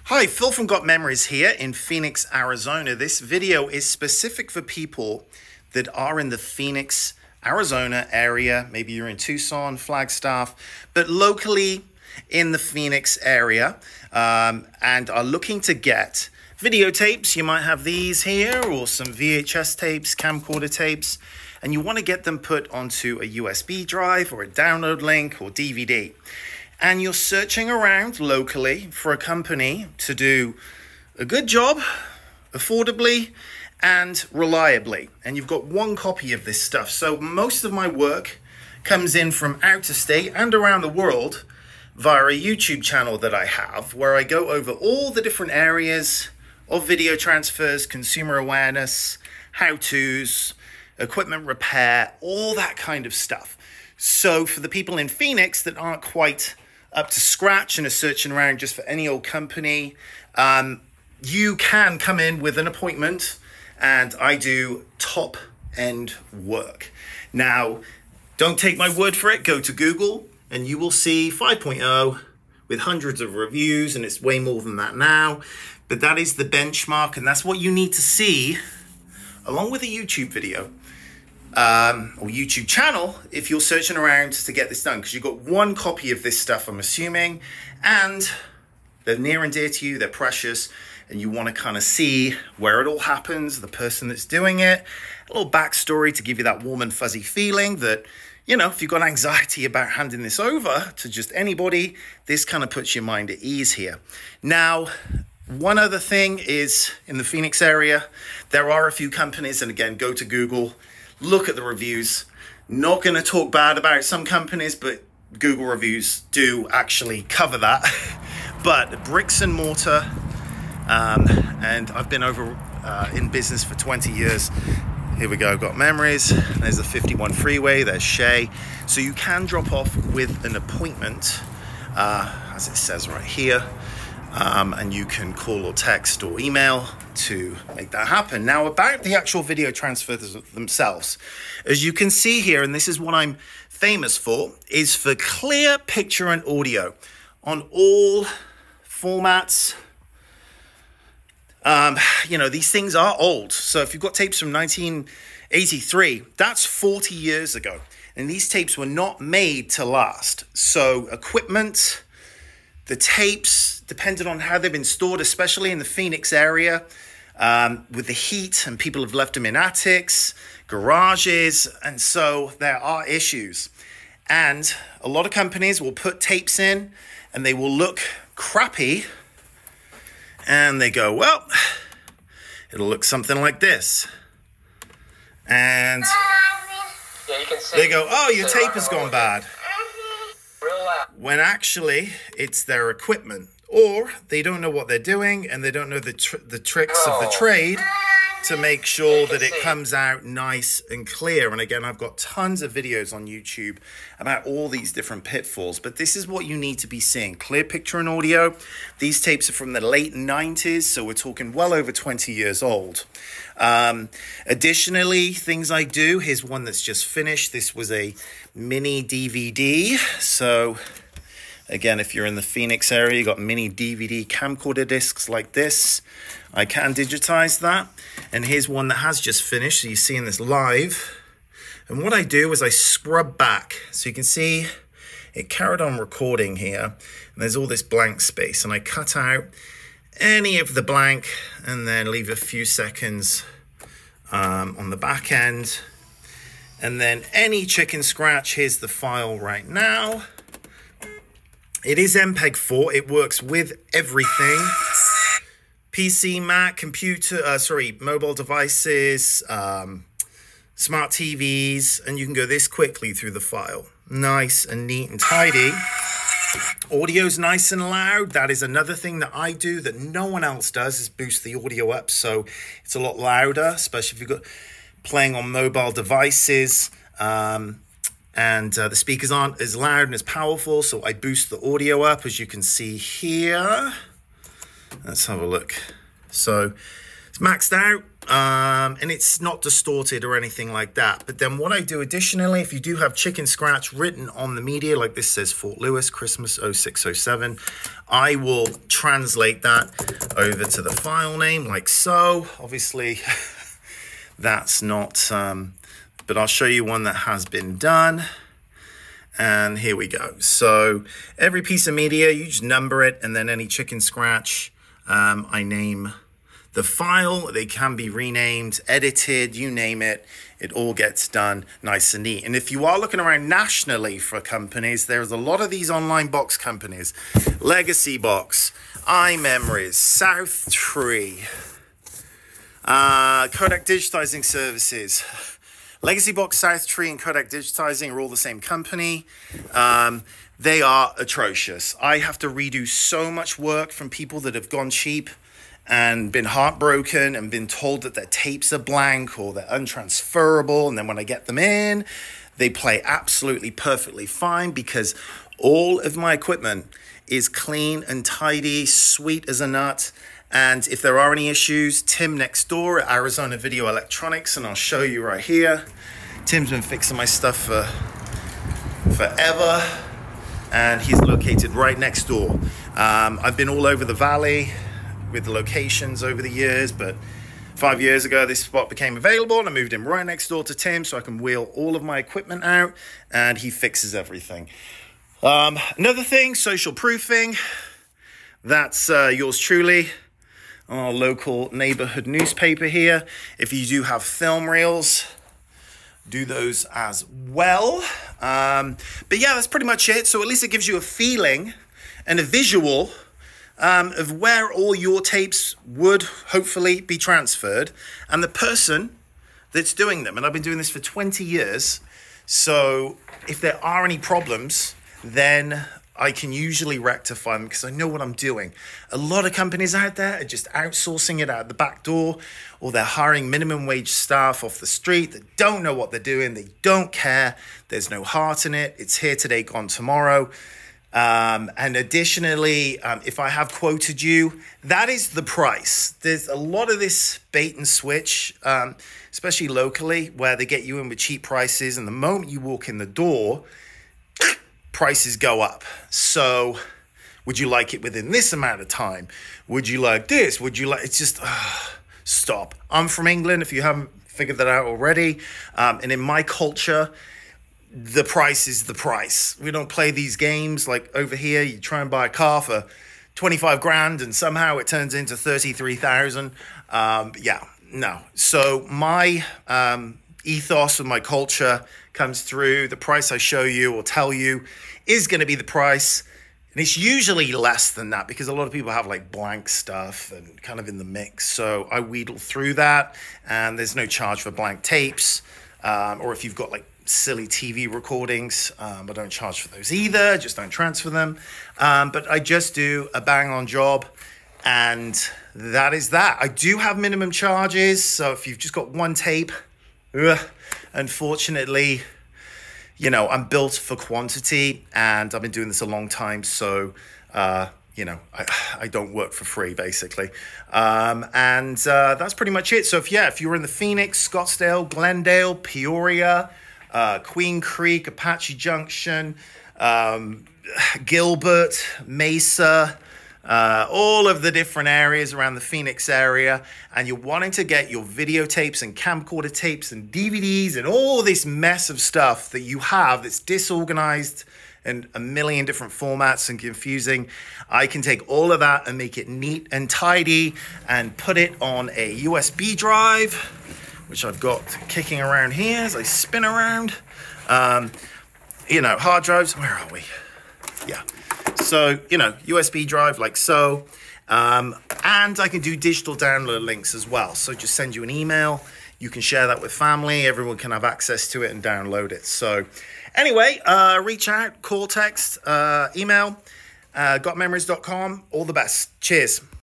Hi, Phil from Got Memories here in Phoenix, Arizona. This video is specific for people that are in the Phoenix, Arizona area. Maybe you're in Tucson, Flagstaff, but locally in the Phoenix area and are looking to get videotapes. You might have these here or some VHS tapes, camcorder tapes, and you want to get them put onto a USB drive or a download link or DVD. And you're searching around locally for a company to do a good job, affordably and reliably. And you've got one copy of this stuff. So most of my work comes in from out of state and around the world via a YouTube channel that I have, where I go over all the different areas of video transfers, consumer awareness, how-tos, equipment repair, all that kind of stuff. So for the people in Phoenix that aren't quite up to scratch and are searching around just for any old company, you can come in with an appointment and I do top end work. Now, don't take my word for it. Go to Google and you will see 5.0 with hundreds of reviews, and it's way more than that now. But that is the benchmark, and that's what you need to see along with a YouTube video. Or YouTube channel if you're searching around to get this done, because you've got one copy of this stuff, I'm assuming, and they're near and dear to you, they're precious, and you want to kind of see where it all happens, the person that's doing it, a little backstory to give you that warm and fuzzy feeling that, you know, if you've got anxiety about handing this over to just anybody, this kind of puts your mind at ease here. Now, one other thing is, in the Phoenix area, there are a few companies, and again, go to Google, look at the reviews. Not going to talk bad about some companies, but Google reviews do actually cover that. But bricks and mortar, and I've been over in business for 20 years. Here we go, Got Memories. There's the 51 freeway, there's Shay. So you can drop off with an appointment, as it says right here. And you can call or text or email to make that happen. Now, about the actual video transfers themselves, as you can see here, and this is what I'm famous for, is for clear picture and audio on all formats. You know, these things are old. So if you've got tapes from 1983, that's 40 years ago. And these tapes were not made to last. So equipment, the tapes, depending on how they've been stored, especially in the Phoenix area, with the heat, and people have left them in attics, garages, and so there are issues. And a lot of companies will put tapes in and they will look crappy, and they go, well, it'll look something like this. And yeah, you can see, they go, oh, your tape has gone bad. When actually it's their equipment, or they don't know what they're doing and they don't know the tricks of the trade to make sure that it comes out nice and clear. And again, I've got tons of videos on YouTube about all these different pitfalls, but this is what you need to be seeing: clear picture and audio. These tapes are from the late 90s, so we're talking well over 20 years old. Additionally, things I do, here's one that's just finished. This was a mini DVD. So again, if you're in the Phoenix area, you got mini DVD camcorder discs like this. I can digitize that. And here's one that has just finished. So you're seeing this live. And what I do is I scrub back. So you can see it carried on recording here. And there's all this blank space. And I cut out any of the blank and then leave a few seconds on the back end. And then any chicken scratch, here's the file right now. It is MPEG-4. It works with everything. PC, Mac, computer, mobile devices, smart TVs, and you can go this quickly through the file. Nice and neat and tidy. Audio's nice and loud. That is another thing that I do that no one else does, is boost the audio up so it's a lot louder, especially if you've got playing on mobile devices. And the speakers aren't as loud and as powerful, so I boost the audio up, as you can see here. Let's have a look. So it's maxed out, and it's not distorted or anything like that. But then what I do additionally, if you do have chicken scratch written on the media, like this says Fort Lewis, Christmas 0607, I will translate that over to the file name like so. Obviously, that's not, but I'll show you one that has been done. And here we go. So every piece of media, you just number it, and then any chicken scratch, I name the file. They can be renamed, edited, you name it. It all gets done nice and neat. And if you are looking around nationally for companies, there's a lot of these online box companies. Legacy Box, iMemories, South Tree, Kodak Digitizing Services. Legacy Box, South Tree, and Kodak Digitizing are all the same company. They are atrocious. I have to redo so much work from people that have gone cheap and been heartbroken and been told that their tapes are blank or they're untransferable. And then when I get them in, they play absolutely perfectly fine because all of my equipment is clean and tidy, sweet as a nut. And if there are any issues, Tim next door at Arizona Video Electronics, and I'll show you right here. Tim's been fixing my stuff for forever, and he's located right next door. I've been all over the valley with the locations over the years, but 5 years ago this spot became available and I moved in right next door to Tim so I can wheel all of my equipment out, and he fixes everything. Another thing, social proofing. That's yours truly, our local neighborhood newspaper here. If you do have film reels, do those as well. But yeah, that's pretty much it. So at least it gives you a feeling and a visual of where all your tapes would hopefully be transferred and the person that's doing them. And I've been doing this for 20 years. So if there are any problems, then I can usually rectify them because I know what I'm doing. A lot of companies out there are just outsourcing it out the back door, or they're hiring minimum wage staff off the street that don't know what they're doing. They don't care. There's no heart in it. It's here today, gone tomorrow. And additionally, if I have quoted you, that is the price. There's a lot of this bait and switch, especially locally, where they get you in with cheap prices. And the moment you walk in the door, prices go up. So would you like it within this amount of time? Would you like this? Would you like, it's just, stop. I'm from England, if you haven't figured that out already. And in my culture, the price is the price. We don't play these games like over here. You try and buy a car for 25 grand and somehow it turns into 33,000. Yeah, no. So my ethos and my culture comes through. The price I show you or tell you is going to be the price. And it's usually less than that because a lot of people have like blank stuff and kind of in the mix. So I wheedle through that, and there's no charge for blank tapes. Or if you've got like silly TV recordings, I don't charge for those either. Just don't transfer them. But I just do a bang on job, and that is that. I do have minimum charges. So if you've just got one tape, unfortunately, you know, I'm built for quantity and I've been doing this a long time. So, you know, I don't work for free, basically. And that's pretty much it. So if you're in the Phoenix, Scottsdale, Glendale, Peoria, Queen Creek, Apache Junction, Gilbert, Mesa, all of the different areas around the Phoenix area, and you're wanting to get your videotapes and camcorder tapes and DVDs and all this mess of stuff that you have that's disorganized in a million different formats and confusing, I can take all of that and make it neat and tidy and put it on a USB drive, which I've got kicking around here as I spin around. You know, hard drives, where are we? Yeah. So, you know, USB drive like so. And I can do digital download links as well. So just send you an email. You can share that with family. Everyone can have access to it and download it. So anyway, reach out, call, text, email, gotmemories.com. All the best. Cheers.